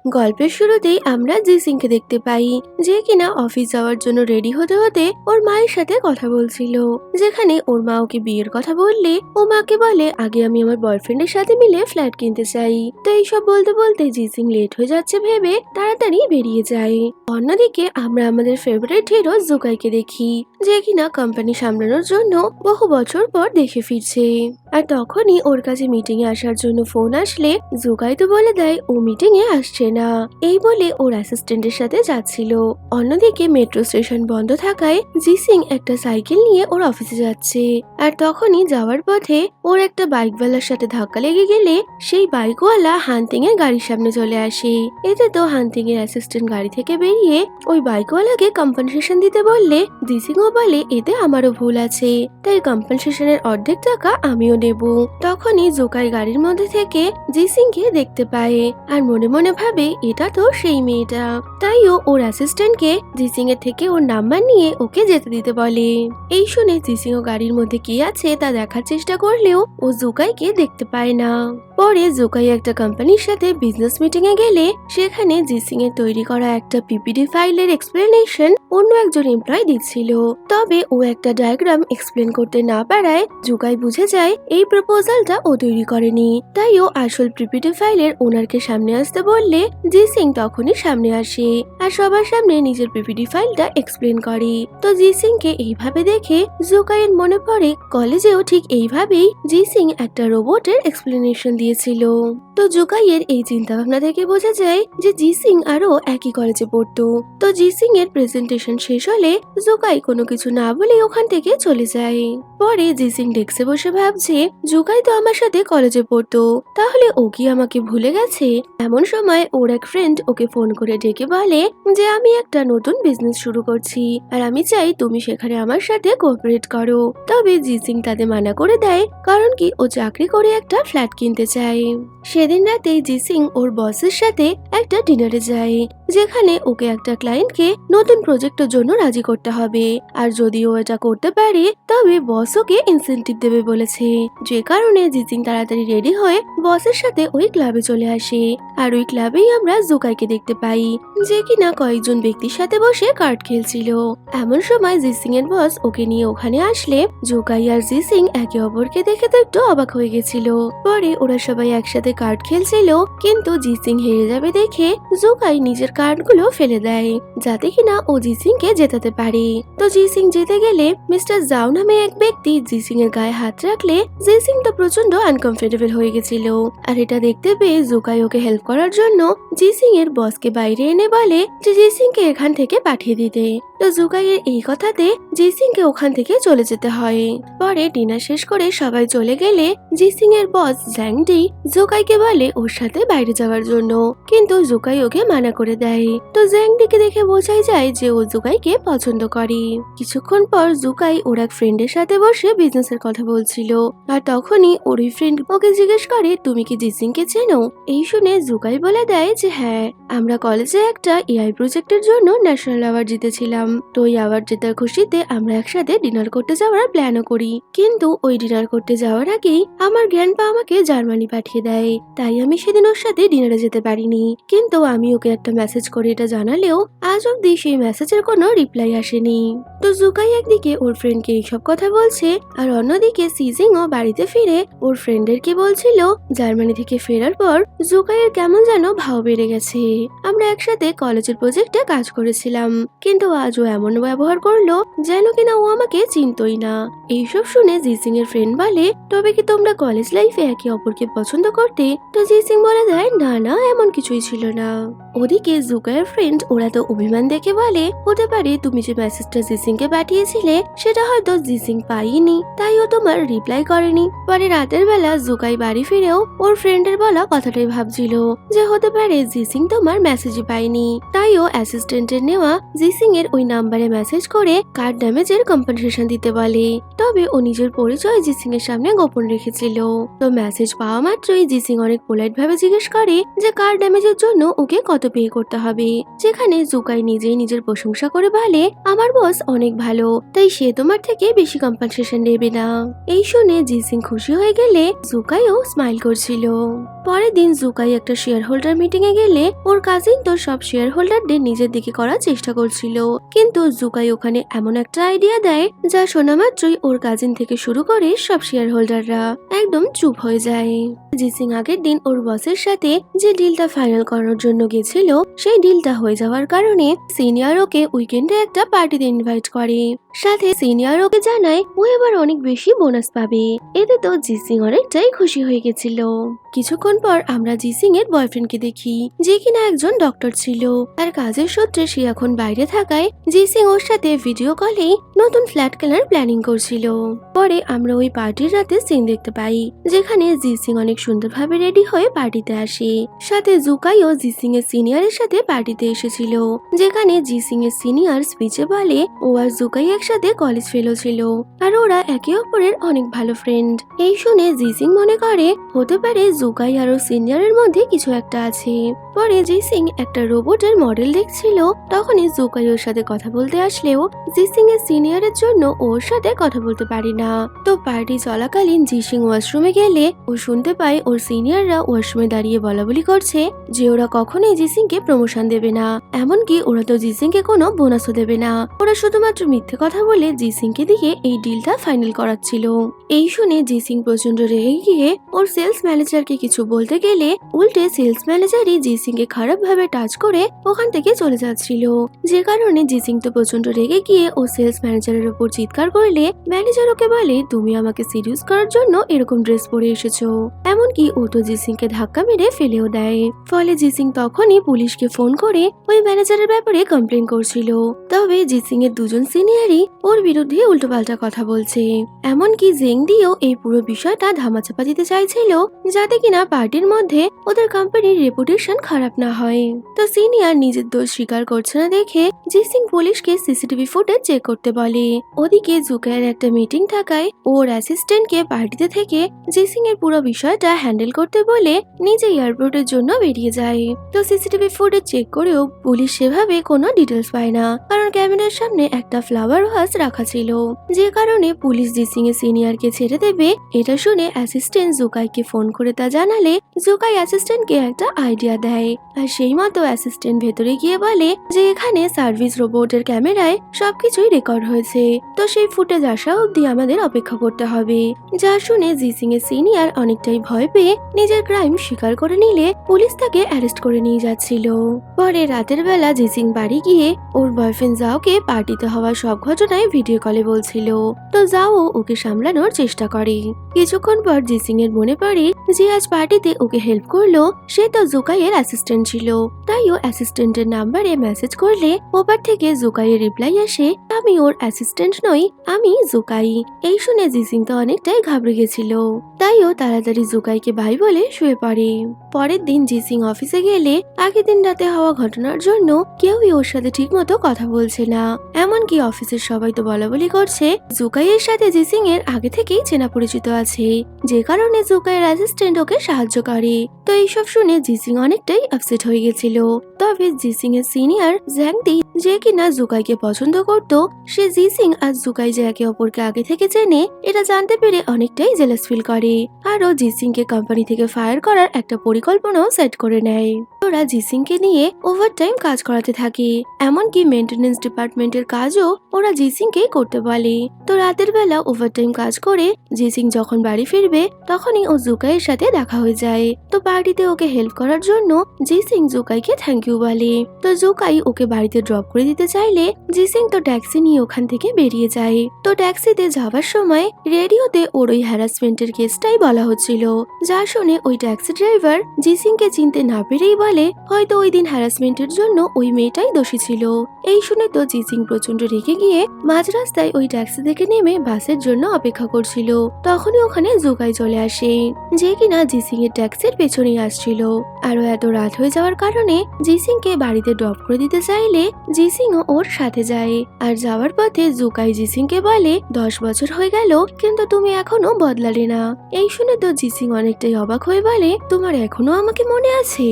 গল্পের শুরুতেই আমরা জিসিংকে দেখতে পাই, যে কিনা অফিস যাওয়ার জন্য রেডি হতে হতে ওর মায়ের সাথে কথা বলছিল। যেখানে ওর মা ওকে বিয়ের কথা বললে ও মাকে বলে আগে আমি আমার বয়ফ্রেন্ডের সাথে মিলে ফ্ল্যাট কিনতে চাই। তো এইসব বলতে বলতে জিসিং লেট হয়ে যাচ্ছে ভেবে তাড়াতাড়ি বেরিয়ে যায়। অন্যদিকে আমরা আমাদের ফেভারিট হিরো জুকাইকে দেখি, যে কিনা কোম্পানি সামলানোর জন্য বহু বছর পর দেখে ফিরছে। আর তখনই ওর কাছে মিটিং এ আসার জন্য ফোন আসলে জুকাই তো বলে দেয় ও মিটিং এ আসছে না, এই বলে ওর অ্যাসিস্ট্যান্টের সাথে যাচ্ছিল। অন্যদিকে মেট্রো স্টেশন বন্ধ থাকায় জিসিং একটা সাইকেল নিয়ে ওর অফিসে যাচ্ছে। আর তখনই যাওয়ার পথে ওর একটা বাইকওয়ালার সাথে ধাক্কা লেগে গেলে সেই বাইকওয়ালা হান্টিং এর গাড়ির সামনে চলে আসে। এতে তো হান্টিং এর অ্যাসিস্ট্যান্ট গাড়ি থেকে বেরিয়ে ওই বাইকওয়ালাকে কম্পেনসেশন দিতে বললে জিসিং ও বলে এতে আমারও ভুল আছে, তাই কম্পেনসেশনের অর্ধেক টাকা আমিও নেব। তখনই জোকাই গাড়ির মধ্যে থেকে জিসিং কে দেখতে পায় আর মনে মনে ভাবে এটা তো সেই মেয়েটা, তাইও ওর অ্যাসিস্ট্যান্টকে জিসিং এর থেকে ওর নাম্বার নিয়ে ওকে যেতে দিতে বলে। এই শুনে জিসিং ও গাড়ির মধ্যে কি আছে তা দেখার চেষ্টা করলেও ও জোকাইকে দেখতে পায় না। পরে জোকাই একটা কোম্পানির সাথে বিজনেস মিটিং এ গেলে সেখানে জিসিং এর তৈরি করা একটা পিপিটি ফাইলের এক্সপ্লেনেশন অন্য একজন এমপ্লয় দিচ্ছিল। তবে ও একটা ডায়াগ্রাম এক্সপ্লেন করতে না পারায় জোকাই বুঝে যায় এই প্রপোজালটা ও তৈরি করেনি, তাই ও আসল পিপিটি ফাইলের ওনারকে সামনে আসতে বললে জিসিং তখনই সামনে আসে আর সবার সামনে নিজের পিপিটি ফাইলটা এক্সপ্লেন করে। তো জিসিং কে এইভাবে দেখে জোকাইয়ের মনে পড়ে কলেজেও ঠিক এইভাবেই জিসিং একটা রোবটের এক্সপ্লেনেশন দিয়েছিল। তো জোকাইয়ের এই চিন্তা ভাবনা থেকে বোঝা যায় যে জিসিং আরো একই কলেজে পড়তো। তো জিসিং এর প্রেজেন্টেশন শেষ হলে জোকাই কোনো কিছু না বলে ওখান থেকে চলে যায়। পরে জিসিং ডেস্কে বসে ভাবছে জোকাই তো আমার সাথে কলেজে পড়তো, তাহলে ও কি আমাকে ভুলে গেছে? এমন সময় ওর এক ফ্রেন্ড ওকে ফোন করে ডেকে বলে যে আমি একটা নতুন বিজনেস শুরু করছি আর আমি চাই তুমি সেখানে আমার সাথে কোঅপারেট করো। তবে জিসিং তাদের মানা করে দেয়, কারণ কি ও চাকরি করে একটা ফ্ল্যাট কিনতে চায়। সেদিন রাতে জিসিং ওর বসের সাথে একটা ডিনারে যায়, যেখানে ওকে একটা ক্লায়েন্টকে নতুন প্রজেক্টের জন্য রাজি করতে হবে আর যদি ও এটা করতে পারে তবে বস ওকে ইনসেনটিভ দেবে বলেছে। যে কারণে জিসিং তাড়াতাড়ি রেডি হয়ে বসের সাথে ওই ক্লাবে চলে আসে। আর ওই ক্লাবেই আমরা জোকাইকে দেখতে পাই, যে কিনা কয়েকজন ব্যক্তির সাথে বসে কার্ড খেলছিল। এমন সময় জিসিং এর বস ওকে নিয়ে ওখানে আসলে জোকাই আর জিসিং একে অপরকে দেখে তো একটু অবাক হয়ে গেছিল। পরে ওরা সবাই একসাথে কার্ড খেলছিল, কিন্তু জিসিং হেরে যাবে দেখে জোকাই নিজের কার্ডগুলো ফেলে দেয় যাতে কিনা ও জিসিং কে জেতাতে পারে। তো জিসিং জিতে গেলে মিস্টার জাও নামে এক ব্যক্তি জিসিং এর গায়ে হাত রাখলে জিসিং তো প্রচন্ড আনকমফোর্টেবল হয়ে গেছিল। আর এটা দেখতে পেয়ে জোকাই ওকে হেল্প করার জন্য জিসিং এর বসকে বাইরে এনে বলে যে জিসিং কে এখান থেকে পাঠিয়ে দিতে। তো জোকাইয়ের এই কথাতে জিসিং কে ওখান থেকে চলে যেতে হয়। পরে ডিনার শেষ করে সবাই চলে গেলে জিসিং এর বস জ্যাংডি জোকাইকে বলে ওর সাথে বাইরে যাওয়ার জন্য, কিন্তু জোকাই ওকে মানা করে দেয়। তো জ্যাংডিকে দেখে বোঝাই যায় যে ও জোকাইকে পছন্দ করে। কিছুক্ষণ পর জোকাই ওর এক ফ্রেন্ডের সাথে বসে বিজনেসের কথা বলছিল আর তখনই ওর ফ্রেন্ড ওকে জিজ্ঞেস করে তুমি কি জিসিং কে চেনো? এই শুনে জোকাই বলে দেয় যে হ্যাঁ, আমরা কলেজে একটা এআই প্রজেক্টের জন্য ন্যাশনাল অ্যাওয়ার্ড জিতেছিলাম। তো ওই অ্যাওয়ার্ড জেতার খুশিতে আমরা একসাথে ডিনার করতে যাওয়ার প্ল্যানও করি, কিন্তু ওই ডিনার করতে যাওয়ার আগেই আমার গ্র্যান্ডপা আমাকে জার্মানি পাঠিয়ে দেয়, তাই আমি সেদিন ওর সাথে ডিনারে যেতে পারিনি। কিন্তু আমি ওকে একটা মেসেজ করে এটা জানালেও আজ অব্দি সেই মেসেজের কোনো রিপ্লাই আসেনি। তো জোকাই একদিকে ওর ফ্রেন্ডকে এইসব কথা বলছে আর অন্যদিকে সিজিং ও বাড়িতে ফিরে ওর ফ্রেন্ডেরকে বলছিল জার্মানি থেকে ফেরার পর জোকাইয়ের কেমন যেন ভাও বেড়ে গেছে। আমরা একসাথে কলেজের প্রজেক্টে কাজ করেছিলাম, কিন্তু আজ ও এমন ব্যবহার করলো যেন কিনা ও আমাকে চিনতই না। এইসব শুনে জিসিং এর ফ্রেন্ড বলে তবে কি তোমরা কলেজ লাইফে একে অপরকে পছন্দ করতে? তো জিসিং বলে দেয় না না, এমন কিছুই ছিল না। ওদিকে জোকাইয়ের ফ্রেন্ড ওরা তো অভিমান দেখে বলে হতে পারে তুমি যে মেসেজটা জিসিং কে পাঠিয়েছিলে সেটা হয়তো জিসিং পাইনি, তাই ও তোমার রিপ্লাই করেনি। পরে রাতের বেলা জোকাই বাড়ি ফিরেও ওর ফ্রেন্ডের বলা কথাটাই ভাবছিল যে হতে পারে জিসিং তোমার মেসেজই পাইনি, তাই ও অ্যাসিস্ট্যান্টের নেওয়া জিসিং এর ওই নাম্বারে মেসেজ করে কার ড্যামেজের কম্পেনসেশন দিতে বলে। তবে ও নিজের পরিচয় জিসিং এর সামনে গোপন রেখেছিল। তো মেসেজ পাওয়া মাত্রই জিসিং অনেক পোলাইট ভাবে জিজ্ঞেস করে যে কার ড্যামেজের জন্য ওকে কত পে করতে হবে, যেখানে জোকাই জুকাই নিজেই নিজের প্রশংসা করে বলে, আমার বস অনেক ভালো, তাই সে তোমার থেকে বেশি কম্পেনসেশন নেবে না। এই শুনে জিসিং খুশি হয়ে গেলে জুকাইও স্মাইল করছিল। পরের দিন জুকাই একটা শেয়ার হোল্ডার মিটিং এ গেলে ওর কাজিন তো সব শেয়ার হোল্ডারদের নিজের দিকে করার চেষ্টা করছিল, কিন্তু জুকাই ওখানে এমন একটা আইডিয়া দেয় যা শোনা মাত্রই ওর কাজিন থেকে শুরু করে সব শেয়ার হোল্ডাররা একদম চুপ হয়ে যায়। জিসিং আগের দিন ওর বসের সাথে যে ডিলটা ফাইনাল করার জন্য গেছিল সেই ডিলটা হয়ে যাওয়ার কারণে সিনিয়র ওকে উইকেন্ডে একটা পার্টিতে ইনভাইট করে। সাথে সিনিয়র ওকে জানায় ও এবার অনেক বেশি বোনাস পাবে। এতে তো জিসিং অনেকটাই খুশি হয়ে গেছিল। কিছুক্ষণ পর আমরা জিসিং এর বয়ফ্রেন্ডকে দেখি, যে কিনা একজন ডক্টর ছিল। তার কাজের সূত্রে সে এখন বাইরে থাকায় জিসিং ওর সাথে ভিডিও কলেই নতুন ফ্ল্যাট কেনার প্ল্যানিং করছিল। পরে আমরা ওই পার্টির রাতে সিন দেখতে পাই, যেখানে জিসিং অনেক সুন্দরভাবে রেডি হয়ে পার্টিতে আসে। সাথে জুকাইও জিসিং এর সিনিয়রের সাথে পার্টিতে এসেছিল, যেখানে জিসিং এর সিনিয়র স্পিচে বলে ও আর জুকাই একসাথে কলেজ ফেলো ছিল আর ওরা একে অপরের অনেক ভালো ফ্রেন্ড। এই শুনে জিসিং মনে করে হতে পারে জুকাই আর ওর সিনিয়রের মধ্যে কিছু একটা আছে। পরে জিসিং একটা রোবটের মডেল দেখছিল, তখনই জুকাই ওর সাথে কথা বলতে আসলেও জিসিং এর সিনিয়রের জন্য ওর সাথে কথা বলতে পারে না। তো পার্টি চলাকালীন জিসিং ওয়াশরুমে গেলে ও শুনতে পায় ওর সিনিয়ররা ওয়াশরুমে দাঁড়িয়ে বলাবলি করছে যে ওরা কখনোই জিসিংকে প্রমোশন দেবে না, এমনকি ওরা তো জিসিংকে কোনো বোনাসও দেবে না। ওরা শুধুমাত্র মিথ্যে কথা বলে জিসিংকে দিয়ে এই ডিলটা ফাইনাল করাচ্ছিল। এই শুনে জিসিং প্রচন্ড রেগে গিয়ে ওর সেলস ম্যানেজারকে কিছু বলতে গেলে উল্টে সেলস ম্যানেজারই জিসিংকে খারাপ ভাবে টাচ করে ওখান থেকে চলে যাচ্ছিল, যে কারণে জিসিং তো প্রচন্ড রেগে গিয়ে ও সেলস ম্যানেজারের উপর চিৎকার করলে ম্যানেজার ওকে বলে তুমি আমাকে সিরিয়াস করার জন্য এরকম ড্রেস পরে এসেছো। এমনকি ও তো জিসিংকে ধাক্কা মেরে ফেলেও দেয়। ফলে জিসিং তখনই পুলিশকে ফোন করে ওই ম্যানেজারের ব্যাপারে কমপ্লেন করছিল। তবে জিসিং এর দুজন সিনিয়রই ওর বিরুদ্ধে উল্টোপাল্টা কথা বলছে। এমনকি জেং দিও এই পুরো বিষয়টা ধামাচাপা দিতে চাইছিল, যাতে কিনা পার্টির মধ্যে ওদের কোম্পানির রেপুটেশন খারাপ না হয়। তো সিনিয়র নিজের দোষ স্বীকার করছে না দেখে জিসিং পুলিশকে সিসিটিভি ফুটেজ চেক করতে বলে। ওদিকে জুকাইয়ের একটা মিটিং থাকায় ওর অ্যাসিস্ট্যান্টকে পার্টিতে থেকে জিসিং এর পুরো বিষয়টা হ্যান্ডেল করতে বলে নিজে এয়ারপোর্টের জন্য বেরিয়ে যায়। তো সিসিটিভি ফুটেজ চেক করেও পুলিশ সেভাবে কোনো ডিটেলস পায় না, কারণ ক্যাবিনের সামনে একটা ফ্লাওয়ার ভাস রাখা ছিল, যে কারণে পুলিশ জিসিং এর সিনিয়রকে ছেড়ে দেবে। এটা শুনে অ্যাসিস্ট্যান্ট জুকাইকে ফোন করে তা জানালে জুকাই অ্যাসিস্ট্যান্টকে একটা আইডিয়া দেয়, আর সেই মতো অ্যাসিস্ট্যান্ট ভেতরে গিয়ে বলে যে এখানে সার্ভিস রোবটের ক্যামেরায় সবকিছুই রেকর্ড হয়েছে, তো সেই ফুটেজ আসা অবধি আমাদের অপেক্ষা করতে হবে। যা শুনে জিসিং এর সিনিয়র অনেকটাই ভয় পেয়ে নিজের ক্রাইম স্বীকার করে নিলে পুলিশ তাকে অ্যারেস্ট করে নিয়ে যাচ্ছিল। পরে রাতের বেলা জিসিং বাড়ি গিয়ে ওর বয়ফ্রেন্ড জাওকে পার্টিতে হওয়া সব ঘটনায় ভিডিও কলে বলছিল। তো জাও ওকে সামলানোর চেষ্টা করে। কিছুক্ষণ পর জিসিং এর মনে পড়ে যে আজ পার্টিতে ওকে হেল্প করলো সে তো জুকাইয়ের অ্যাসিস্ট্যান্ট ছিল, তাই ও অ্যাসিস্ট্যান্টের নাম্বারে মেসেজ করলে ওপার থেকে জুকাইয়ের রিপ্লাই আসে আমি ওর অ্যাসিস্ট্যান্ট নই, আমি জুকাই। এই শুনে জিসিং তো অনেকটাই ঘাবড়ে গেছিল, তাই ও তাড়াতাড়ি জুকাইকে ভাই বলে শুয়ে পড়ে। পরের দিন জিসিং অফিসে গেলে আগের দিন রাতে হওয়া ঘটনার জন্য কেউই ওর সাথে ঠিক মতো কথা বলছে না, এমনকি অফিসের সবাই তো বলাবলি করছে জুকাইয়ের সাথে জিসিং এর আগে থেকেই চেনা পরিচিত আছে, যে কারণে জুকাইয়ের অ্যাসিস্ট্যান্ট ওকে সাহায্য করে। তো এইসব শুনে জিসিং অনেকটাই আপসেট হয়ে গেছিল। তবে জিসিং এর সিনিয়র জ্যাংদি, যে কিনা জুকাইকে পছন্দ করত, সে জিসিং আর জুকাই যে একে অপরকে আগে থেকে চেনে এটা জানতে পেরে অনেকটাই জেলাস ফিল করে, আর ও জিসিং কে কোম্পানি থেকে ফায়ার করার একটা পরিকল্পনাও সেট করে নেয়। ওরা জিসিং কে নিয়ে ওভারটাইম কাজ করাতে থাকে, এমনকি মেইনটেনেন্স ডিপার্টমেন্টের কাজও ওরা জিসিং কে করতে বলে। তো রাতের বেলা ওভারটাইম কাজ করে জিসিং যখন বাড়ি ফিরবে তখনই ও জুকাইয়ের সাথে দেখা হয়ে যায়। তো পার্টিতে ওকে হেল্প করার জন্য জিসিং জুকাইকে থ্যাংক ইউ বলে। তো জুকাই ওকে বাড়িতে ড্রপ করে দিতে চাইলে জিসিং তো ট্যাক্সি নিয়ে ওখান থেকে বেরিয়ে যায়। তো ট্যাক্সিতে যাওয়ার সময় রেডিওতে ওর ওই হ্যারাসমেন্টের কেসটাই বলা হচ্ছিল, যা শুনে ওই ট্যাক্সি ড্রাইভার জিসিং কে চিনতে না পেরেই বলে হয়তো ওই দিন হ্যারাসমেন্টের জন্য ওই মেয়েটাই দোষী ছিল। এই শুনে তো জিসিং প্রচন্ড রেগে গিয়ে মাঝ রাস্তায় ওই ট্যাক্সি থেকে নেমে বাসের জন্য অপেক্ষা করছিল। তখনই ওখানে জুকাই চলে আসে, যে কিনা জিসিং এর ট্যাক্সির পেছনেই আসছিল। আরো এত রাত হয়ে যাওয়ার কারণে জিসিং কে বাড়িতে ড্রপ করে দিতে চাইলে জিসিংও ওর সাথে যায়। আর যাওয়ার পথে জুকাই জিসিং কে বলে 10 বছর হয়ে গেল কিন্তু তুমি এখনো বদলালে না। এই শুনে তো জিসিং অনেকটাই অবাক হয়ে বলে তোমার এখনো আমাকে মনে আছে।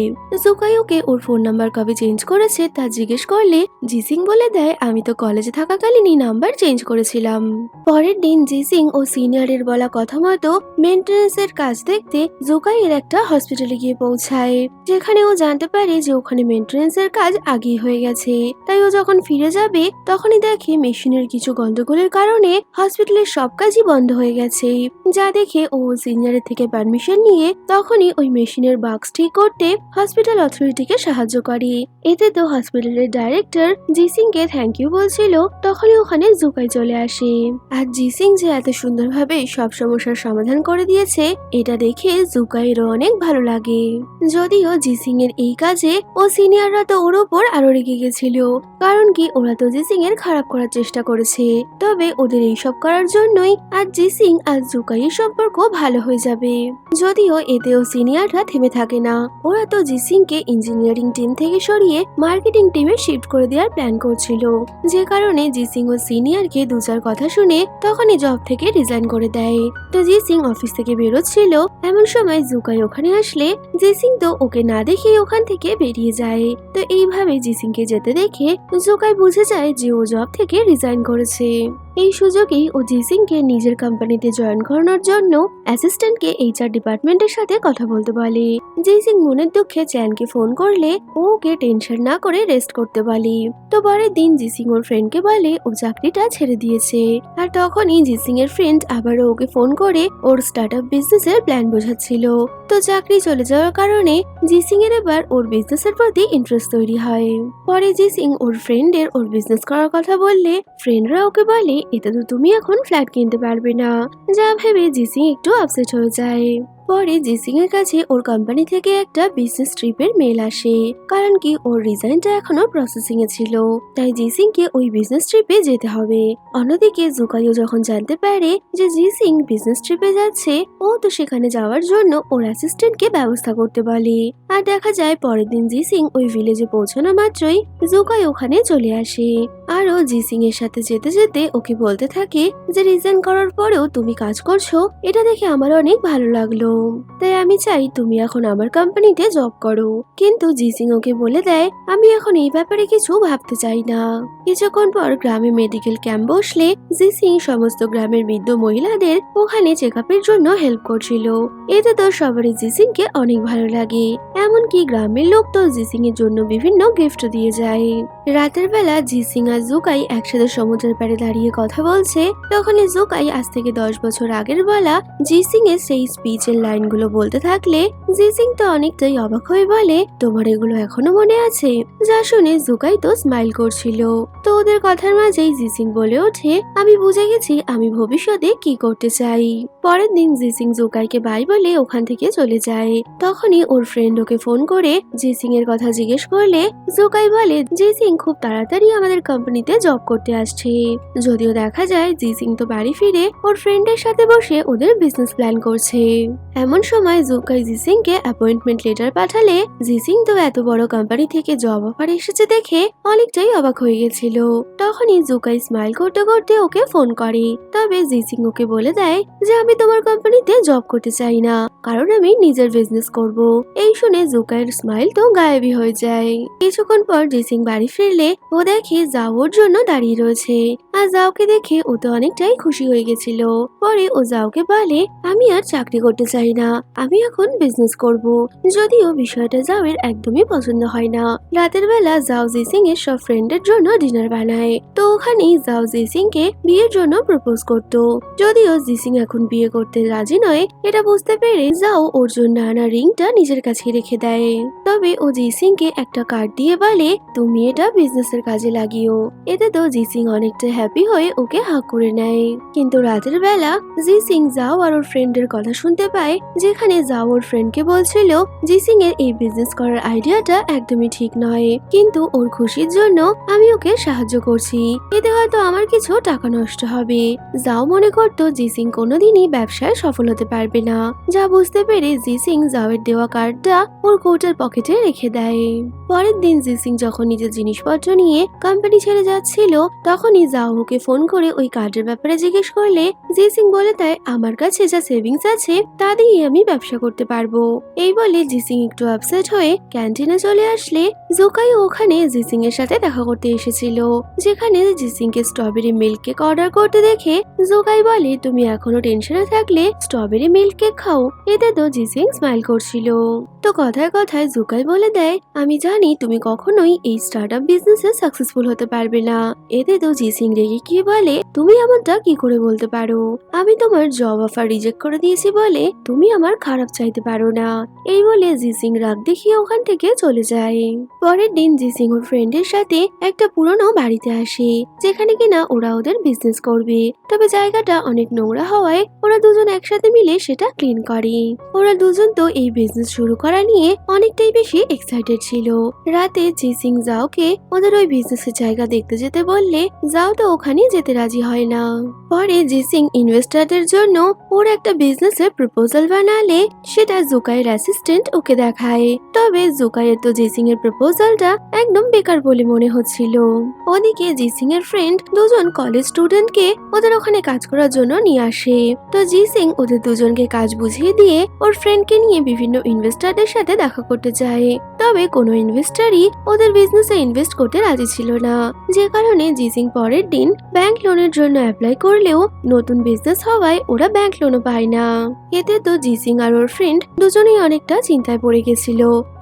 জুকাই ওকে ওর ফোন নাম্বার কবে চেঞ্জ করেছে তা জিজ্ঞেস করলে জিসিং বলে দেয় আমি তো কলেজে থাকাকালীনই নাম্বার চেঞ্জ করেছিলাম। পরের দিন জিসিং ও সিনিয়রের বলা কথা মতো মেইনটেনেন্স এর কাজ দেখতে জুকাই এর একটা হসপিটালে গিয়ে পৌঁছায়, যেখানে ও জানতে পারে যে ওখানে মেইনটেনেন্স এর কাজ আগেই হয়ে গেছে। তাই ও যখন ফিরে যাবে তখনই দেখে মেশিনের কিছু গন্ডগোলের কারণে হসপিটালের সব কাজই বন্ধ হয়ে গেছে। যা দেখে ও সিনিয়রের থেকে পারমিশন নিয়ে তখনই ওই মেশিনের বাক্স ঠিক করতে হসপিটাল অথরিটিকে সাহায্য করে। এতে তো হসপিটালের ডাইরেক্টর জিসিং কে থ্যাংক ইউ বলছিল, তখনই ওখানে জুকাই চলে আসে। আর জিসিং যে এত সুন্দরভাবে সব সমস্যার সমাধান করে দিয়েছে এটা দেখে জুকাইয়েরও অনেক ভালো লাগে। যদিও জিসিং এর এই কাজে ও সিনিয়ররা তো ওর ওপর আরো রেগে গেছিল, কারণ কি ওরা তো জিসিং এর খারাপ করার চেষ্টা করেছে। তবে ওদের এইসব করার জন্যই আজ জিসিং আর জুকাইয়ের সম্পর্ক ভালো হয়ে যাবে। যদিও এতেও সিনিয়ররা থেমে থাকে না, ওরা তো জিসিং কে ইঞ্জিনিয়ারিং টিম থেকে সরিয়ে মার্কেটিং টিমে শিফট করে দেওয়ার প্ল্যান করছিল, যে কারণে জিসিং ও সিনিয়রকে দু চার কথা শুনে তখনই জব থেকে রিজাইন করে দেয়। তো জিসিং অফিস থেকে বেরোচ্ছিল, এমন সময় জুকাই ওখানে আসলে জিসিং তো ওকে না দেখে ওখান থেকে বেরিয়ে যায়। তো এইভাবে জিসিং কে যেতে দেখে জুকাই বুঝে যায় যে ও জব থেকে রিজাইন করেছে। এই সুযোগেই ও জিসিং কে নিজের কোম্পানিতে জয়েন করানোর জন্য অ্যাসিস্ট্যান্টকে এইচআর ডিপার্টমেন্টের সাথে কথা বলতে বলে। জিসিং মনের দুঃখে চ্যানকে ফোন করলে ও ওকে টেনশন না করে রেস্ট করতে বলে। তো পরের দিন জিসিং ওর ফ্রেন্ডকে বলে ওর চাকরিটা ছেড়ে দিয়েছে। আর তখনই জিসিং এর ফ্রেন্ড আবারও ওকে ফোন করে ওর স্টার্টআপ বিজনেসের প্ল্যান বোঝাচ্ছিল। তো চাকরি চলে যাওয়ার কারণে জিসিং এর এবার ওর বিজনেসের প্রতি ইন্টারেস্ট তৈরি হয়। পরে জিসিং ওর ফ্রেন্ডের ওর বিজনেস করার কথা বললে ফ্রেন্ডরা ওকে বলে এতে তো তুমি এখন ফ্ল্যাট কিনতে পারবে না, যা ভেবে জিসিং একটু আপসেট হয়ে যায়। পরে জিসিং এর কাছে ওর কোম্পানি থেকে একটা বিজনেস ট্রিপের মেল আসে, কারণ কি ওর রিজাইনটা এখনো প্রসেসিং এ ছিল, তাই জিসিং কে ওই বিজনেস ট্রিপে যেতে হবে। অন্যদিকে জুকাইও যখন জানতে পারে যে জিসিং বিজনেস ট্রিপে যাচ্ছে, ও তো সেখানে যাওয়ার জন্য ওর অ্যাসিস্ট্যান্টকে ব্যবস্থা করতে বলে। আর দেখা যায় পরের দিন জিসিং ওই ভিলেজে পৌঁছানো মাত্রই জুকাই ওখানে চলে আসে। আর ও জিসিং এর সাথে যেতে যেতে ওকে বলতে থাকে যে রিজাইন করার পরেও তুমি কাজ করছো, এটা দেখে আমার অনেক ভালো লাগলো, তাই আমি চাই তুমি এখন আমার কোম্পানিতে জব করো। কিন্তু জিসিং ওকে বলে দেয় আমি এখন এই ব্যাপারে কিছু ভাবতে চাই না। কিছুক্ষণ পর গ্রামে মেডিকেল ক্যাম্প বসলে জিসিং সমস্ত গ্রামের বৃদ্ধ মহিলাদের ওখানে চেক আপের জন্য হেল্প করছিল। এতে তো সবারই জিসিং কে অনেক ভালো লাগে, এমনকি গ্রামের লোক তো জিসিং এর জন্য বিভিন্ন গিফট দিয়ে যায়। রাতের বেলা জিসিং আর জুকাই একসাথে সমুদ্রের পাড়ে দাঁড়িয়ে কথা বলছে, তখনই জুকাই আজ থেকে 10 বছর আগের বলা জিসিং এর সেই স্পিচের লাইনগুলো বলতে থাকলে জিসিং তো অনেকটাই অবাক হয়ে বলে তোমার এগুলো এখনো মনে আছে, যা শুনে জুকাই তো স্মাইল করছিল। তো ওদের কথার মাঝেই জিসিং বলে ওঠে আমি বুঝে গেছি আমি ভবিষ্যতে কি করতে চাই। পরের দিন জিসিং জুকাইকে বাই বলে ওখান থেকে চলে যায়। তখনই ওর ফ্রেন্ড ওকে ফোন করে জিসিং এর কথা জিজ্ঞেস করলে জুকাই বলে জিসিং খুব তাড়াতাড়ি আমাদের কোম্পানিতে জব করতে আসছে। যদিও দেখা যায় জিসিং তো বাড়ি ফিরে ওর ফ্রেন্ডের সাথে বসে ওদের বিজনেস প্ল্যান করছে। এমন সময় জুকাই জিসিং কে অ্যাপয়েন্টমেন্ট লেটার পাঠালে জিসিং তো এত বড় কোম্পানি থেকে জব অফার এসেছে দেখে অনেকটাই অবাক হয়ে গেছিল। তখনই জুকাই স্মাইল করতে করতে ওকে ফোন করে, তবে জিসিং ওকে বলে দেয় যে আমি তোমার কোম্পানিতে জব করতে চাই না, কারণ আমি নিজের বিজনেস করব। এই শুনে জুকাইয়ের স্মাইল তো গায়েবই হয়ে যায়। কিছুক্ষণ পর জিসিং বাড়ি ফিরলে ও দেখে জাও ওর জন্য দাঁড়িয়ে রয়েছে, আর জাওকে দেখে ও তো অনেকটাই খুশি হয়ে গেছিল। পরে ও জাওকে বলে আমি আর চাকরি করতে চাই না, আমি এখন বিজনেস করব। যদিও বিষয়টা জাওয়ের একদমই পছন্দ হয় না। রাতের বেলা জাও জিসিং এর সব ফ্রেন্ডের জন্য ডিনার বানায়, তো ওখানেই জাও জিসিং কে বিয়ের জন্য প্রপোজ করতো। যদিও জিসিং এখন বিয়ে করতে রাজি নয়, এটা বুঝতে পেরে জাও ওর জন্য আনা রিংটা নিজের কাছে রেখে দেয়। তবে ও জিসিং কে একটা কার্ড দিয়ে বলে তুমি এটা বিজনেসের কাজে লাগিও। এতে তো জিসিং অনেকটা হ্যাপি হয়ে ওকে হাগ করে নেয়। কিন্তু রাতের বেলা জিসিং জাও আর ওর ফ্রেন্ডের কথা শুনতে পায় দেয়, যেখানে জাও ওর ফ্রেন্ডকে বলছিল জিসিং এর এই বিজনেস করার আইডিয়াটা একদমই ঠিক নয়, কিন্তু ওর খুশির জন্য আমি ওকে সাহায্য করছি, এতে হয়তো আমার কিছু টাকা নষ্ট হবে। জাও মনে করতো জিসিং কোনোদিনই ব্যবসায় সফল হতে পারবে না, যা বুঝতে পেরে জিসিং জাওয়ের দেওয়া কার্ডটা ওর কোটের পকেটে রেখে দেয়। পরের দিন জিসিং যখন নিজের জিনিসপত্র নিয়ে কোম্পানি ছেড়ে যাচ্ছিল, তখনই জাও ওকে ফোন করে ওই কার্ডের ব্যাপারে জিজ্ঞেস করলে জিসিং বলে দেয়, আমার কাছে যা সেভিংস আছে তা দিয়ে আমি ব্যবসা করতে পারবো। এই বলে জিসিং একটু আপসেট হয়ে ক্যান্টিনে চলে আসলে জুকাই ওখানে জিসিং এর সাথে দেখা করতে এসেছিল, যেখানে জিসিং কে স্ট্রবেরি মিল্ক কেক অর্ডার করতে দেখে জুকাই বলে, তুমি এখনো টেনশনে থাকলে স্ট্রবেরি মিল্ক কেক খাও। এতে তো জিসিং স্মাইল করছিল। তো কথায় কথায় জুকাই বলে দেয়, আমি জানি তুমি কখনোই এই স্টার্টআপ বিজনেসে সাকসেসফুল হতে পারবে না। এতে তো জিসিং রেগে গিয়ে বলে, তুমি এমনটা কি করে বলতে পারো? আমি তোমার জব অফার রিজেক্ট করে দিয়েছি বলে তুমি আমার খারাপ চাইতে পারো না। এই বলে জিসিং রাগ দেখিয়ে ওখান থেকে চলে যায়। পরের দিন জিসিং ওর ফ্রেন্ডের সাথে একটা পুরনো বাড়িতে আসে, যেখানে কিনা ওরা ওদের বিজনেস করবে। তবে জায়গাটা অনেক নোংরা হওয়ায় ওরা দুজন একসাথে মিলে সেটা ক্লিন করে। ওরা দুজন তো এই বিজনেস শুরু করা নিয়ে অনেকটাই বেশি এক্সাইটেড ছিল। রাতে জিসিং জাওকে ওদের ওই বিজনেসের জায়গা দেখতে যেতে বললে জাও তো ওখানে যেতে রাজি হয় না। পরে জিসিং ইনভেস্টরদের জন্য ওর একটা বিজনেসের প্রপোজাল বানালে সেটা জুকাইয়ের অ্যাসিস্ট্যান্ট ওকে দেখায়। তবে জুকাইয়ের তো জিসিং এর প্রপোজালটা একদম বেকার বলে মনে হচ্ছিল। ওদিকে জিসিং এর ফ্রেন্ড দুজন কলেজ স্টুডেন্টকে ওদের ওখানে কাজ করার জন্য নিয়ে আসে। তো জিসিং ওদের দুজনকে কাজ বুঝিয়ে দিয়ে ওর ফ্রেন্ডকে নিয়ে বিভিন্ন ইনভেস্টরদের সাথে দেখা করতে চায়। তবে কোনো ইনভেস্টরই ওদের বিজনেসে ইনভেস্ট করতে রাজি ছিল না, যে কারণে জিসিং পরের দিন ব্যাংক লোনের জন্য অ্যাপ্লাই করলেও নতুন বিজনেস হওয়ায় ওরা ব্যাংক লোনও পায় না। এতে তো জিসিং আর ওর ফ্রেন্ড দুজনেই অনেকটা চিন্তায় পড়ে গেছিল।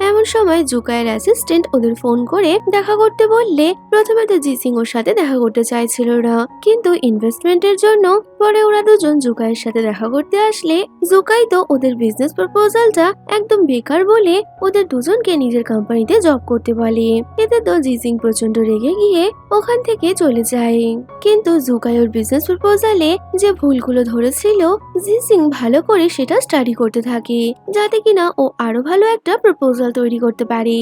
এমন সময় জুকাইয়ের অ্যাসিস্ট্যান্ট ওদের ফোন করে দেখা করতে বললে প্রথমে তো জিসিং ওর সাথে দেখা করতে চাইছিল না, কিন্তু ইনভেস্টমেন্টের জন্য পরে ওরা দুজন জুকাইয়ের সাথে দেখা করতে আসলে জুকাই তো ওদের বিজনেস প্রপোজালটা একদম বেকার বলে ওদের দুজনকে নিজের কোম্পানিতে জব করতে বলে। এতে তো জিসিং প্রচন্ড রেগে গিয়ে ওখান থেকে চলে যায়। কিন্তু জুকাই ওর বিজনেস প্রপোজালে যে ভুলগুলো ধরেছিল জিসিং ভালো করে সেটা স্টাডি করতে থাকে, যাতে কিনা ও আরো ভালো একটা প্রপোজাল তৈরি করতে পারে।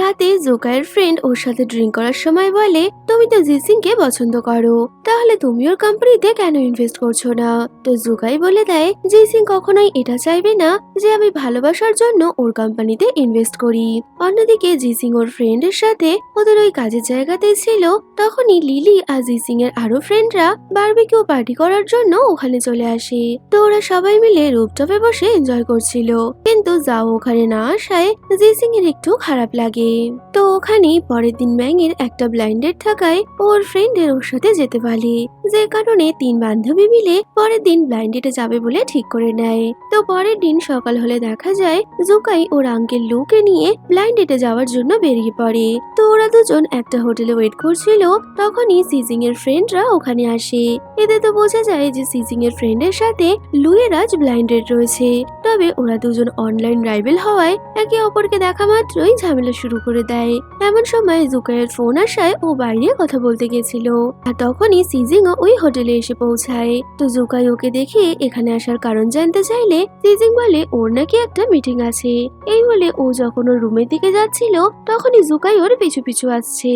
রাতে জুকাইয়ের ফ্রেন্ড ওর সাথে ড্রিঙ্ক করার সময় বলে, তুমি তো জিসিং কে পছন্দ করো, তাহলে তুমি ওর কোম্পানিতে কেন ইনভেস্ট করছো না? তো জুকাই বলে দেয়, জিসিং কখনোই এটা চাইবে না যে আমি ভালোবাসার জন্য ওর কোম্পানিতে ইনভেস্ট করি। অন্যদিকে জিসিং ওর ফ্রেন্ডের সাথে ওদের ওই কাজের জায়গাতে ছিল, তখনই লিলি আর জিসিং এর আরো ফ্রেন্ডরা বারবিকিউ পার্টি করার জন্য ওখানে চলে আসে। তো ওরা সবাই মিলে রুফটপে বসে এনজয় করছিল, কিন্তু যাও ওখানে না আসায় জিসিং এর একটু খারাপ লাগে। তো ওখানে পরের দিন ম্যাংয়ের একটা ব্লাইন্ডেড থাকায় ওর ফ্রেন্ডের ওর সাথে যেতে পারে, যে কারণে তিন বান্ধবী মিলে পরের দিন ব্লাইন্ডেডে যাবে বলে ঠিক করে নেয়। তো পরের দিন সকাল হলে দেখা যায় জুকাই ওর আঙ্কেল লুকে নিয়ে ব্লাইন্ডেডে যাওয়ার জন্য বেরিয়ে পড়ে। তো ওরা দুজন একটা হোটেলে ওয়েট করছিল, তখনই সিজিং এর ফ্রেন্ডরা ওখানে আসে। এতে তো বোঝা যায় যে সিজিং এর ফ্রেন্ডের সাথে লুয়ের আজ ব্লাইন্ডেড রয়েছে। তবে ওরা দুজন অনলাইন রাইভেল হওয়ায় একে অপরকে দেখা মাত্রই ঝামেলা শুরু করে দেয়। এমন সময় জুকাইয়ের ফোন আসায় ও বাইরে কথা বলতে গেছিল, আর তখনই সিজিং ওই হোটেলে এসে পৌঁছায়। তো জুকাই ওকে দেখে এখানে আসার কারণ জানতে চাইলে সিজিং বলে ওর নাকি একটা মিটিং আছে। এই বলে ও যখন ওর রুমের দিকে যাচ্ছিল, তখনই জুকাই ওর পিছু পিছু আসছে।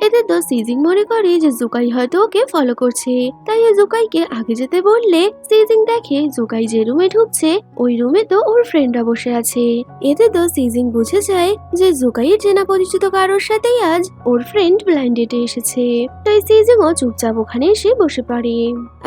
এতে তো সিজিং মনে করে যে জুকাই হয়তো ওকে ফলো করছে, তাই ও জুকাইকে আগে যেতে বললে সিজিং দেখে জুকাই যে রুমে ঢুকছে ওই রুমে তো ওর ফ্রেন্ডরা বসে আছে। এতে তো সিজিং বুঝে যায় যে জুকাইয়ের চেনা পরিচিত কারোর সাথেই আজ ওর ফ্রেন্ড ব্লাইন্ড ডেটে এসেছে। তাই সিজিং ও চুপচাপ ওখানে এসে বসে পড়ে।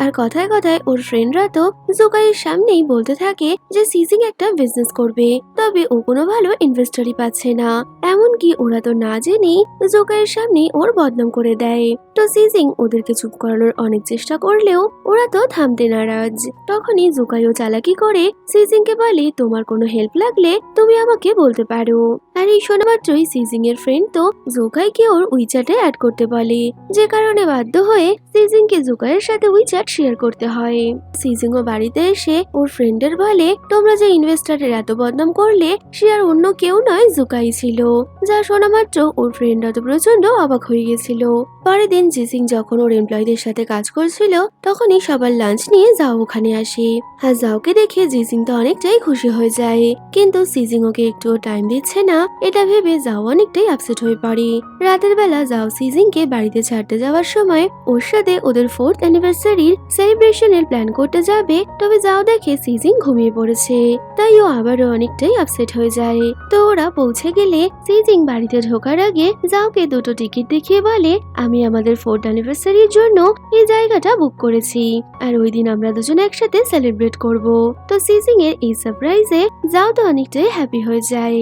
আর কথায় কথায় ওর ফ্রেন্ডরা তো জুকাইয়ের সামনেই বলতে থাকে যে সিজিং একটা বিজনেস করবে, তবে ও কোনো ভালো ইনভেস্টরই পাচ্ছে না। এমনকি ওরা তো না জেনেই জুকাইয়ের সামনে ওর বদনাম করে দেয়। তো সিজিং ওদেরকে চুপ করানোর অনেক চেষ্টা করলেও ওরা তো থামতে নারাজ। তখনই জুকাইও চালাকি করে সিজিংকে বলে, তোমার কোনো হেল্প লাগলে তুমি আমাকে বলতে পারো। আর এই শোনা মাত্রই সিজিং এর ফ্রেন্ড তো জুকাইকে ওর উইচ্যাটে অ্যাড করতে বলে, যে কারণে বাধ্য হয়ে সিজিংকে জুকাইয়ের সাথে উইচ্যাট শেয়ার করতে হয়। সিজিং ও বাড়িতে এসে ওর ফ্রেন্ডের বলে, তোমরা যে ইনভেস্টরের এত বদনাম করলে সে আর অন্য কেউ নয়, জুকাই ছিল। যা শোনা মাত্র ওর ফ্রেন্ডরা তো প্রচন্ড অবাক হয়ে গেছিল। পরের দিন জিসিং যখন ওর এমপ্লয়ীদের সাথে কাজ করছিল তখনই সবার লাঞ্চ নিয়ে জাও ওখানে আসে। আর জাওকে দেখে জিসিং তো অনেকটাই খুশি হয়ে যায়, কিন্তু সিজিং ওকে একটুও টাইম দিচ্ছে না, এটা ভেবে জাও অনেকটাই আপসেট হয়ে পড়ে। রাতের বেলা জাও সিজিংকে বাড়িতে ছাড়তে যাওয়ার সময় ওর সাথে ওদের 4th অ্যানিভার্সারির সেলিব্রেশনের প্ল্যান করতে যাবে, তবে জাও দেখে সিজিং ঘুমিয়ে পড়েছে, তাই ও আবারও অনেকটাই আপসেট হয়ে যায়। তো ওরা পৌঁছে গেলে সিজিং বাড়িতে ঢোকার আগে জাওকে দুটো টিকিট দেখিয়ে বলে, আমি আমাদের 4th অ্যানিভার্সারির জন্য এই জায়গাটা বুক করেছি, আর ওই দিন আমরা দুজন একসাথে সেলিব্রেট করব। তো সিজিং এর এই সারপ্রাইজে জাও তো অনেকটাই হ্যাপি হয়ে যায়।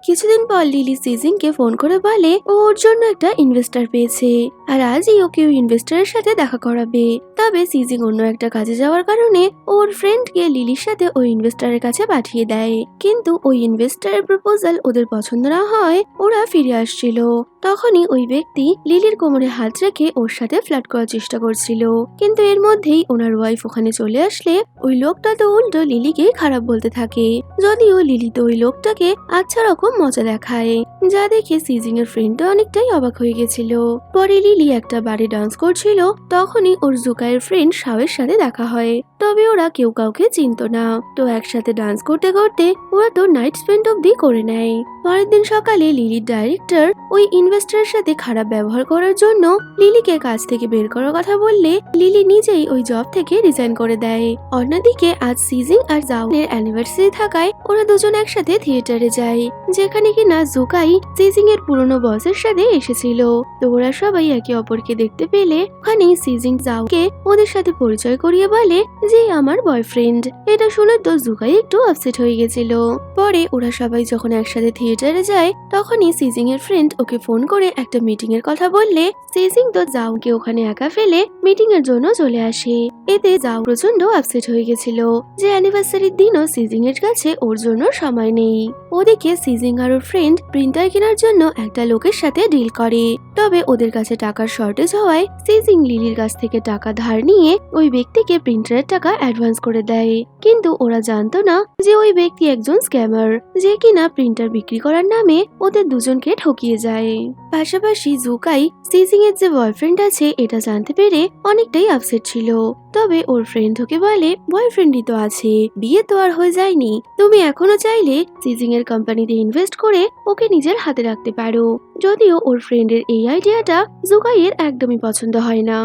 কিছুদিন পর লিলি সিজিংকে ফোন করে বলে ও ওর জন্য একটা ইনভেস্টর পেয়েছে, আর আজই ওকে ওই ইনভেস্টরের সাথে দেখা করাবে। তবে সিজিং অন্য একটা কাজে যাওয়ার কারণে ওর ফ্রেন্ডকে লিলির সাথে ওই ইনভেস্টরের কাছে পাঠিয়ে দেয়, কিন্তু ওই ইনভেস্টরের প্রপোজাল ওদের পছন্দ না হয় ওরা ফিরে আসছিল। তখনই ওই ব্যক্তি লিলির কোমরে হাত রেখে ওর সাথে ফ্লার্ট করার চেষ্টা করছিল, কিন্তু এর মধ্যেই ওনার ওয়াইফ ওখানে চলে আসলে ওই লোকটা তো উল্টো লিলিকে খারাপ বলতে থাকে, যদিও লিলি তো ওই লোকটাকে আচ্ছা রকম মজা দেখায়, যা দেখে সিজিং এর ফ্রেন্ডটা অনেকটাই অবাক হয়ে গেছিল। পরে লিলি একটা বারে ডান্স করছিল, তখনই ওর জুকাইয়ের ফ্রেন্ড শাওয়ের সাথে দেখা হয়, তবে ওরা কেউ কাউকে চিনতো না। তো একসাথে ডান্স করতে করতে ওরা তো নাইট স্পেন্ড অব্দি করে নেয়। পরের দিন সকালে লিলির ডাইরেক্টর ওই ইনভেস্টরের সাথে খারাপ ব্যবহার করার জন্য লিলিকে কাজ থেকে বের করার কথা বললে লিলি নিজেই ওই জব থেকে রিজাইন করে দেয়। অন্যদিকে আজ সিজিং আর জাওনের অ্যানিভার্সারি থাকায় ওরা দুজন একসাথে থিয়েটারে যায়, যেখানে কিনা জুকাই সিজিং এর পুরনো বসের সাথে এসেছিল। তো ওরা সবাই একে অপরকে দেখতে পেলে ওখানে সিজিং জাওকে ওদের সাথে পরিচয় করিয়ে বলে যে আমার বয়ফ্রেন্ড। এটা শুনে তো জুকাই একটু আপসেট হয়ে গেছিল। পরে ওরা সবাই যখন একসাথে থিয়েটারে যায় তখনই সিজিং এর ফ্রেন্ড ওকে ফোন করে একটা মিটিং এর কথা বললে সিজিং তো জাওকে ওখানে একা ফেলে মিটিং এর জন্য চলে আসে। এতে জাও প্রচন্ড আপসেট হয়ে গেছিল যে অ্যানিভার্সারির দিনও সিজিং এর কাছে ওর জন্য সময় নেই। ওদিকে সিজিং আর ওর ফ্রেন্ড প্রিন্টার কেনার জন্য একটা লোকের সাথে ডিল করে, তবে ওদের কাছে টাকার শর্টেজ হওয়ায় সিজিং লিলির কাছ থেকে টাকা ধার নিয়ে ওই ব্যক্তিকে প্রিন্টারের টাকা অ্যাডভান্স করে দেয়, কিন্তু ওরা জানতো না যে ওই ব্যক্তি একজন স্ক্যামার, যে কিনা প্রিন্টার বিক্রি করার নামে ওদের দুজনকে ঠকিয়ে যায়। পাশাপাশি জুকাই সিজিং এর যে বয়ফ্রেন্ড আছে এটা জানতে পেরে অনেকটাই আপসেট ছিল, তবে ওর ফ্রেন্ড ওকে বলে বয়ফ্রেন্ডই তো আছে, বিয়ে তো আর হয়ে যায়নি, তুমি এখনো চাইলে সিজিং এর কোম্পানিতে ইনভেস্ট করে ওকে নিজের হাতে রাখতে পারো। যদিও ওর ফ্রেন্ডের এই আইডিয়াটা জুকাইয়ের একদমই পছন্দ হয় না।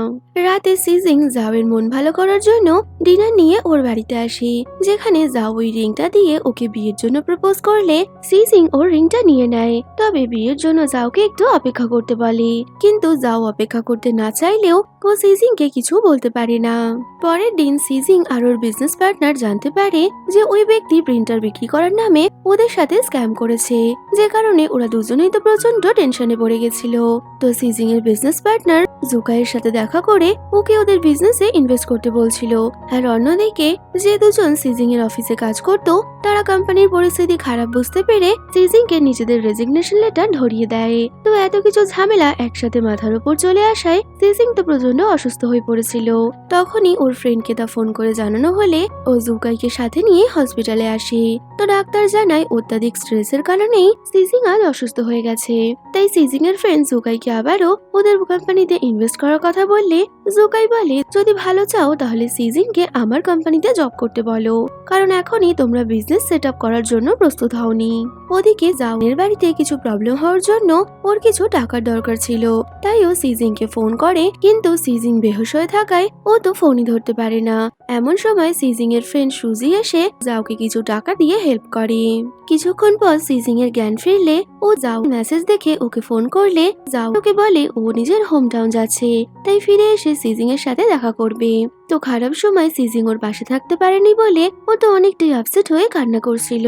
রাতে সিজিং জাওয়ের মন ভালো করার জন্য ডিনার নিয়ে ওর বাড়িতে আসে, যেখানে জাও ওই রিংটা দিয়ে ওকে বিয়ের জন্য প্রপোজ করলে সিজিং ওর রিংটা নিয়ে নেয়, তবে বিয়ের জন্য জাওকে একটু অপেক্ষা করতে বলে, কিন্তু জাও অপেক্ষা করতে না চাইলেও ও সিজিংকে কিছু বলতে পারে না। পরের দিন সিজিং আর ওর বিজনেস পার্টনার জানতে পারে যে ওই ব্যক্তি প্রিন্টার বিক্রি করার নামে ওদের সাথে স্ক্যাম করেছে, যে কারণে ওরা দুজনেই তো প্রচন্ড টেনশনে পড়ে গেছিল। তো সিজিং এর বিজনেস পার্টনার জুকাইয়ের সাথে দেখা করে ওকে ওদের বিজনেসে ইনভেস্ট করতে বলছিল, আর অন্যদিকে যে দুজন সিজিং এর অফিসে কাজ করত তারা কোম্পানির পরিস্থিতি খারাপ বুঝতে পেরে সিজিং কে নিজেদের রেজিগনেশন লেটার ধরিয়ে দেয়। তো এত কিছু ঝামেলা একসাথে মাথার উপর চলে আসায় সিজিং তো প্রচন্ড অসুস্থ হয়ে পড়েছিল। তখনই ওর ফ্রেন্ডকে তা ফোন করে জানানো হলে ও জুকাইকে সাথে নিয়ে হসপিটালে আসে। তো ডাক্তার জানায় অত্যাধিক স্ট্রেসের কারণেই সিজিং আজ অসুস্থ হয়ে গেছে। তাই সিজিং এর ফ্রেন্ড জুকাইকে আবারও ওদের কোম্পানিতে ইনভেস্ট করার কথা বললে জুকাই বলে যদি ভালো চাও তাহলে সিজিং কে আমার কোম্পানিতে জব করতে বলো, কারণ এখনই তোমরা বিজনেস সেট আপ করার জন্য প্রস্তুত হওনি। ওদিকে জাওনের বাড়িতে কিছু প্রবলেম হওয়ার জন্য ওর কিছু টাকার দরকার ছিল, তাই ও সিজিং কে ফোন করে, কিন্তু সিজিং বেহুশ হয়ে থাকায় ও তো ফোনই ধরতে পারে না। এমন সময় সিজিং এর ফ্রেন্ড সুজি এসে জাওকে কিছু টাকা দিয়ে হেল্প করে। কিছুক্ষণ পর সিজিং এর জ্ঞান ফিরলে ও জাও মেসেজ দেখে ওকে ফোন করলে জাও ওকে বলে ও নিজের হোম টাউন যাচ্ছে, তাই ফিরে এসে সিজিং এর সাথে দেখা করবে। তো খারাপ সময় সিজিং ওর পাশে থাকতে পারেনি বলে ও তো অনেকটাই আপসেট হয়ে কান্না করছিল।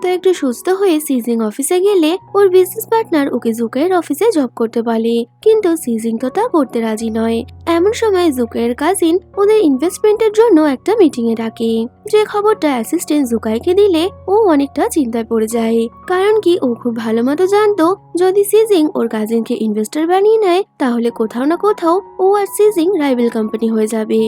তো একটু সুস্থ হয়ে সিজিং অফিসে গেলে ওর বিজনেস পার্টনার ওকে জুকাইয়ের অফিসে জব করতে বলে, কিন্তু সিজিং তো তা করতে রাজি নয়। এমন সময় জুকাইয়ের কাজিন ওদের ইনভেস্টমেন্টের জন্য একটা মিটিং এ ডাকে। যে খবরটা অ্যাসিস্ট্যান্ট জুকাইকে দিলে ও অনেকটা চিন্তায় পড়ে যায়, কারণ কি ও খুব ভালো মতো জানতো যদি সিজিং ওর কাজিনকে ইনভেস্টর বানিয়ে নেয় তাহলে কোথাও না কোথাও ও আর সিজিং রাইভেল কোম্পানি হয়ে যাবে।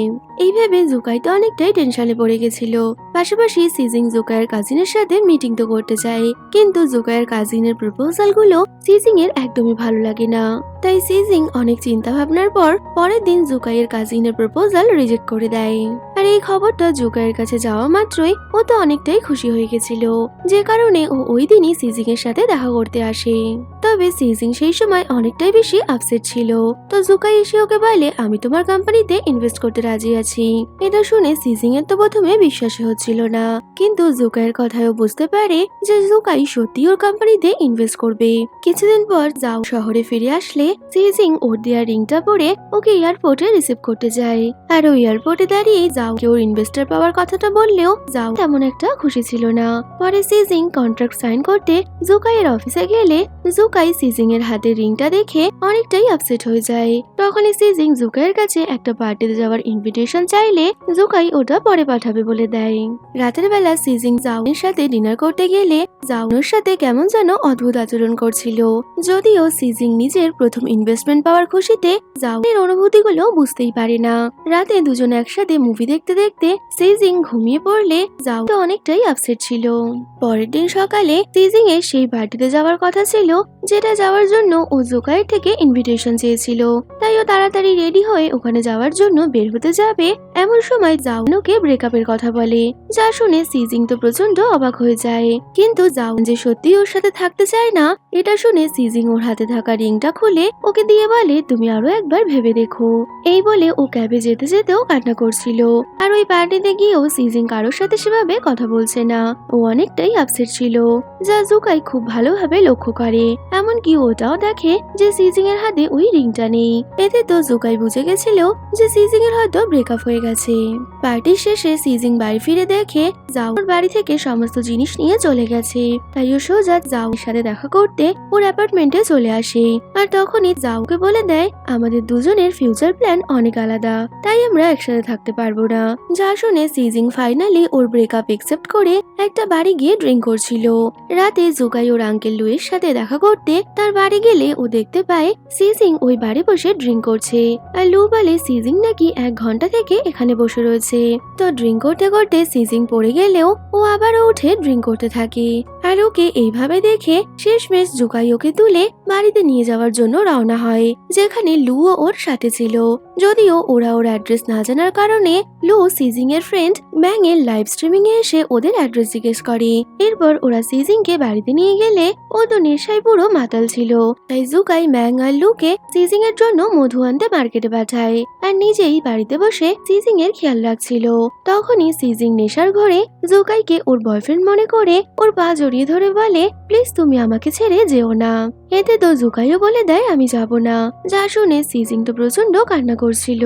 এই ভেবে জুকাই তো অনেকটাই টেনশনে পড়ে গেছিল। পাশাপাশি সিজিং জুকাইয়ের কাজিনের সাথে মিটিং তো করতে চায়, কিন্তু জুকাইয়ের কাজিনের প্রপোজাল গুলো সিজিং এর একদমই ভালো লাগে না। তাই সিজিং অনেক চিন্তা ভাবনার পর পরের দিন জুকাইয়ের কাজিনের প্রপোজাল রিজেক্ট করে দেয়। আর এই খবরটা জুকাইয়ের কাছে যাওয়া মাত্রই ও তো অনেকটাই খুশি হয়ে গেছিল, যে কারণে ও ওই দিনই সিজিং এর সাথে দেখা করতে আসে। তবে সিজিং সেই সময় অনেকটাই বেশি আপসেট ছিল। তো জুকাই এসে ওকে বলে, আমি তোমার কোম্পানিতে ইনভেস্ট করতে রাজি আছি। এটা শুনে সিজিং এর তো প্রথমে বিশ্বাসই হচ্ছিল না, কিন্তু জুকাইয়ের কথায়ও বুঝতে পারে যে জুকাই সত্যি ওর কোম্পানিতে ইনভেস্ট করবে। কিছুদিন পর জাও শহরে ফিরে আসলে সিজিং ওর দেয়া রিংটা পরে ওকে এয়ারপোর্টে রিসিভ করতে যায়। আর ওই এয়ারপোর্টে দাঁড়িয়ে জাওকে ওর ইনভেস্টর পাওয়ার কথাটা বললেও জাও তেমন একটা খুশি ছিল না। পরে সিজিং কন্ট্রাক্ট সাইন করতে জুকাইয়ের অফিসে গেলে জুকাই সিজিং এর হাতে রিংটা দেখে অনেকটাই আপসেট হয়ে যায়। তখনই সিজিং জুকাইয়ের কাছে একটা পার্টিতে যাওয়ার ইনভিটেশন চাইলে জুকাই ওটা পরে পাঠাবে বলে দেয়। রাতের বেলা সিজিং জাওনের সাথে ডিনার করতে গেলে জাওনের সাথে কেমন যেন অদ্ভুত আচরণ করছিল, যদিও সিজিং নিজের প্রথম ইনভেস্টমেন্ট পাওয়ার খুশিতে জাওনের অনুভূতিগুলো বুঝতেই পারে না। রাতে দুজন একসাথে মুভি দেখতে দেখতে সিজিং ঘুমিয়ে পড়লে জাও তো অনেকটাই আপসেট ছিল। পরের দিন সকালে সিজিং এর সেই পার্টিতে যাওয়ার কথা ছিল, যেটা যাওয়ার জন্য ও জুকাইয়ের থেকে ইনভিটেশন চেয়েছিল। তাই ও তাড়াতাড়ি রেডি হয়ে ওখানে যাওয়ার জন্য বের হতে যাবে। এমন সময় জাউনকে ব্রেকআপের কথা বলে, যা শুনে সিজিং তো প্রচন্ড অবাক হয়ে যায়। কিন্তু জাউন যে সত্যি ওর সাথে থাকতে চায় না এটা শুনে সিজিং ওর হাতে থাকা রিংটা খুলে ওকে দিয়ে বলে, তুমি আরো একবার ভেবে দেখো। এই বলে ও ক্যাবে যেতে যেতেও কান্না করছিল। আর ওই পার্টিতে গিয়েও সিজিং কারোর সাথে সেভাবে কথা বলছে না, ও অনেকটাই আপসেট ছিল, যা জুকাই খুব ভালোভাবে লক্ষ্য করে। এমনকি ওটাও দেখে যে সিজিং এর হাতে ওই রিংটা নেই। এতে তো জুকাই বুঝে গেছিল যে সিজিং এর হয়তো ব্রেকআপ হয়ে গেছে। পার্টির শেষে সিজিং বাড়ি ফিরে দেখে জাওর বাড়ি থেকে সমস্ত জিনিস নিয়ে চলে গেছে। তাই ও সোজা জাওর সাথে দেখা করতে ওর অ্যাপার্টমেন্টে চলে আসে। আর তখনই জাওকে বলে দেয়, আমাদের দুজনের ফিউচার প্ল্যান অনেক আলাদা, তাই আমরা একসাথে থাকতে পারবো না। যা শুনে সিজিং ফাইনালি ওর ব্রেকআপ একসেপ্ট করে একটা বাড়ি গিয়ে ড্রিঙ্ক করছিল। রাতে জুকাই ওর আঙ্কেল লুইয়ের সাথে দেখা করতে তার বাড়ি গেলে ও দেখতে পায় সিজিং ওই বাড়ি বসে ড্রিঙ্ক করছে। আর লু বলে সিজিং নাকি 1 ঘন্টা থেকে এখানে বসে রয়েছে। তো ড্রিঙ্ক করতে করতে সিজিং পড়ে গেলেও ও আবারও উঠে ড্রিঙ্ক করতে থাকে। আর ওকে এইভাবে দেখে শেষমেশ জুকাই ওকে তুলে বাড়িতে নিয়ে যাওয়ার জন্য রওনা হয়, যেখানে লুও ওর সাথে ছিল। যদিও ওরা ওর অ্যাড্রেস না জানার কারণে লু সিজিং এর ফ্রেন্ড ব্যাং এর লাইভ স্ট্রিমিং এ এসে ওদের অ্যাড্রেস জিজ্ঞেস করে। এরপর ওরা সিজিং কে বাড়িতে নিয়ে গেলে ও তো নেশায় পুরো মাতাল ছিল। তাই জুকাই ম্যাং আর লুকে সিজিং এর জন্য মধু আনতে মার্কেটে পাঠায়, আর নিজেই বাড়িতে বসে সিজিং এর খেয়াল রাখছিল। তখনই সিজিং নেশার ঘরে জুকাইকে ওর বয়ফ্রেন্ড মনে করে ওর পা জড়িয়ে ধরে বলে, প্লিজ তুমি আমাকে ছেড়ে যেও না। এতে তো জুকাইও বলে দেয়, আমি যাব না। যা শুনে সিজিং তো প্রচন্ড কান্না করছিল।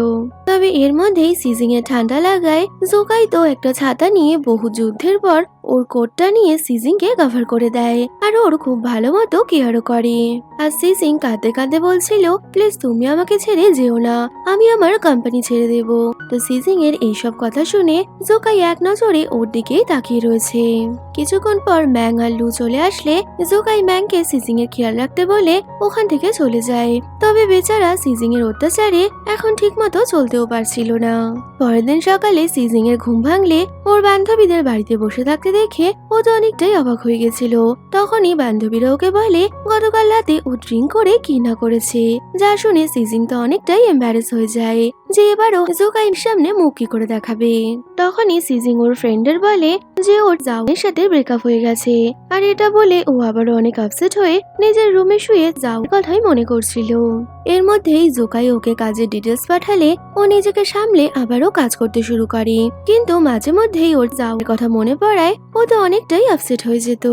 তবে এর মধ্যেই সিজিং এর ঠান্ডা লাগায় জুকাই তো একটা ছাতা নিয়ে বহু যুদ্ধের পর ওর কোটটা নিয়ে সিজিং কে কভার করে দেয়, আর ওর খুব ভালো মতো কেয়ারও করে। আর সিজিং কাঁদতে কাঁদতে বলছিল, প্লিজ তুমি আমাকে ছেড়ে যেও না, আমি আমার কোম্পানি ছেড়ে দেব। তো সিজিং এর এইসব কথা শুনে জুকাই এক নজরে ওর দিকেই তাকিয়ে রয়েছে। কিছুক্ষণ পর ম্যাং আর লু চলে আসলে জুকাই ম্যাংকে সিজিং এর খেয়াল রাখতে বলে ওখান থেকে চলে যায়। তবে বেচারা সিজিং এর অত্যাচারে এখন ঠিক মতো চলতেও পারছিল না। পরের দিন সকালে সিজিং এর ঘুম ভাঙলে ওর বান্ধবীদের বাড়িতে বসে থাকতে দেখে ও তো অনেকটাই অবাক হয়ে গেছিল। তখনই বান্ধবীরা ওকে বলে গতকাল রাতে ও ড্রিঙ্ক করে কি না করেছে, যা শুনে সিজিং তো অনেকটাই এম্বারেস হয়ে যায় যে এবারও জুকাইয়ের সামনে মুখ কি করে দেখাবে। তখনই সিজিং ওর ফ্রেন্ডের বলে যে ওর জাওনের সাথে ব্রেকআপ হয়ে গেছে। আর এটা বলে ও আবারও অনেক আপসেট হয়ে নিজের রুমে শুয়ে জাওনের কথাই মনে করছিল। এর মধ্যেই জুকাই ওকে কাজের ডিটেলস পাঠালে ও নিজেকে সামলে আবারও কাজ করতে শুরু করে। কিন্তু মাঝে মধ্যেই ওর জাওনের কথা মনে পড়ায় ও তো অনেকটাই আপসেট হয়ে যেত।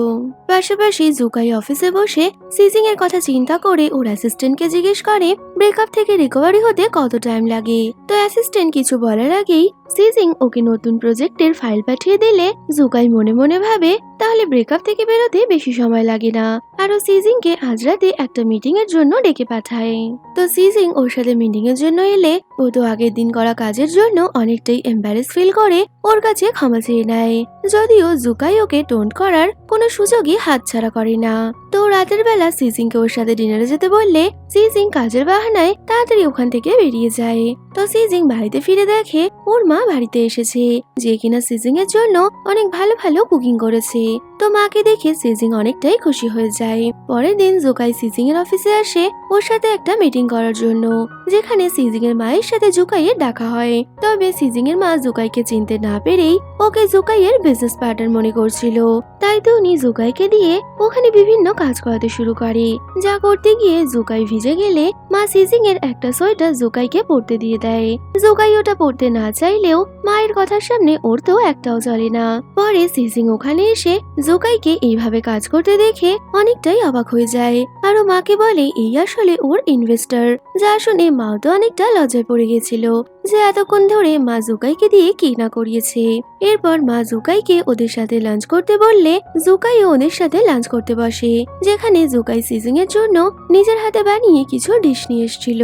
পাশাপাশি জুকাই অফিসে বসে সিজিং এর কথা চিন্তা করে ওর অ্যাসিস্ট্যান্টকে জিজ্ঞেস করে ব্রেকআপ থেকে রিকভারি হতে কত টাইম লাগে। তো অ্যাসিস্ট্যান্ট কিছু বলার আগেই সিজিং ওকে নতুন প্রজেক্টের ফাইল পাঠিয়ে দিলে জুকাই মনে মনে ভাবে তাহলে ব্রেকআপ থেকে বেরোতে বেশি সময় লাগে না। আরও সিজিংকে আজ রাতে একটা মিটিং এর জন্য ডেকে পাঠায়। তো সিজিং ওর সাথে মিটিং এর জন্য এলে ও তো আগের দিন করা কাজের জন্য অনেকটাই এম্বারেস ফিল করে ওর কাছে ক্ষমা চেয়ে নেয়। যদিও জুকাই ওকে টোন্ট করার কোনো সুযোগই হাতছাড়া করে না। তো রাতের বেলা সিজিংকে ওর সাথে ডিনারে যেতে বললে সিজিং কাজের বাহানায় তাড়াতাড়ি ওখান থেকে বেরিয়ে যায়। তো সিজিং বাড়িতে ফিরে দেখে ওর মা বাড়িতে এসেছে, যে কিনা সিজিং এর জন্য অনেক ভালো ভালো কুকিং করেছে। তো মাকে দেখে সিজিং অনেকটাই খুশি হয়ে যায়। পরের দিন জুকাই সিজিং এর অফিসে আসে ওর সাথে একটা মিটিং করার জন্য, যেখানে সিজিং এর মায়ের সাথে জুকাইয়ের ডাকা হয়। তবে সিজিং এর মা জুকাইকে চিনতে না পেরেই ওকে জুকাইয়ের বিজনেস পার্টনার মনে করছিল। তাই তো উনি জুকাইকে দিয়ে ওখানে বিভিন্ন কাজ করাতে শুরু করে। যা করতে গিয়ে জুকাই ভিজে গেলে মা সিজিং এর একটা সোয়েটার জুকাইকে পরতে দিয়ে দেয়। জুকাই ওটা পরতে না চাইলেও মায়ের কথার সামনে ওর তো একটাও চলে না। পরে সিজিং ওখানে এসে জুকাইকে এইভাবে কাজ করতে দেখে অনেকটাই অবাক হয়ে যায়। আরো মাকে বলে এই আসলে ওর ইনভেস্টর। যা শুনে মাও তো অনেকটা লজ্জায় পড়ে গেছিল যে এতক্ষণ ধরে মা জুকাইকে দিয়ে কি না করিয়েছে। এরপর মা জুকাইকে ওদের সাথে লাঞ্চ করতে বললে জুকাইও ওদের সাথে লাঞ্চ করতে বসে, যেখানে জুকাই সিজিং এর জন্য নিজের হাতে বানিয়ে কিছু ডিশ নিয়ে এসেছিল,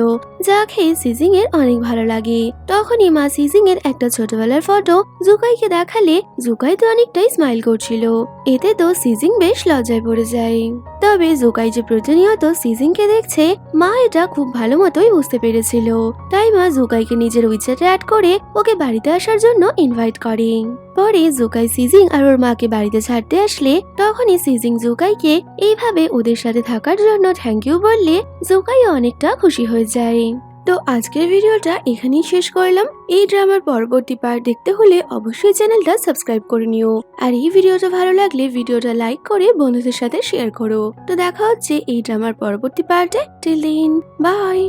যা খেয়ে সিজিং এর অনেক ভালো লাগে। তখনই মা সিজিং এর একটা ছোটবেলার ফটো জুকাইকে দেখালে জুকাই তো অনেকটাই স্মাইল করছিল। এতে তো সিজিং বেশ লজ্জায় পড়ে যায়। তবে জুকাই যে প্রতিনিয়ত সিজিংকে দেখছে মা এটা খুব ভালো মতোই বুঝতে পেরেছিল। তাই মা জুকাইকে নিজের উইচ্যাটে অ্যাড করে ওকে বাড়িতে আসার জন্য ইনভাইট করে। পরে জুকাই সিজিং আর ওর মাকে বাড়িতে ছাড়তে আসলে তখনই সিজিং জুকাইকে এইভাবে ওদের সাথে থাকার জন্য থ্যাংক ইউ বললে জুকাইও অনেকটা খুশি হয়ে যায়। তো আজকের ভিডিওটা এখানেই শেষ করলাম। এই ড্রামার পরবর্তী পার্ট দেখতে হলে অবশ্যই চ্যানেলটা সাবস্ক্রাইব করে নিও। আর এই ভিডিওটা ভালো লাগলে ভিডিওটা লাইক করে বন্ধুদের সাথে শেয়ার করো। তো দেখা হচ্ছে এই ড্রামার পরবর্তী পার্টে। Till then by.